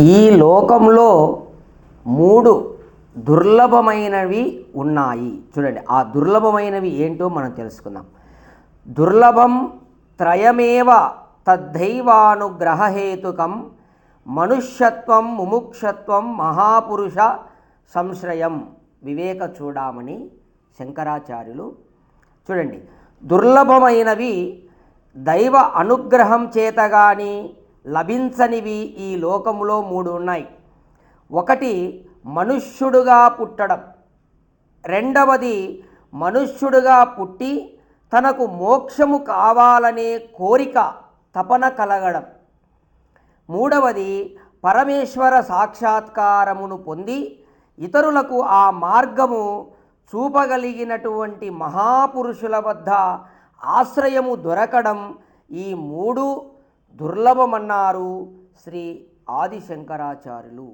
ఈ లోకంలో మూడు దుర్లభమైనవి ఉన్నాయి. చూడండి, ఆ దుర్లభమైనవి ఏంటో మనం తెలుసుకుందాం. దుర్లభం త్రయమేవ తద్ధైవానుగ్రహహేతుకం మనుష్యత్వం ముముక్షత్వం మహాపురుష సంశ్రయం. వివేక చూడామణి శంకరాచార్యులు. చూడండి, దుర్లభమైనవి దైవ అనుగ్రహం చేత కానీ లభించనివి ఈ లోకములో మూడు ఉన్నాయి. ఒకటి మనుష్యుడుగా పుట్టడం, రెండవది మనుష్యుడుగా పుట్టి తనకు మోక్షము కావాలనే కోరిక తపన కలగడం, మూడవది పరమేశ్వర సాక్షాత్కారమును పొంది ఇతరులకు ఆ మార్గము చూపగలిగినటువంటి మహాపురుషుల వద్ద ఆశ్రయము దొరకడం. ఈ మూడు దుర్లభమన్నారు శ్రీ ఆదిశంకరాచార్యులు.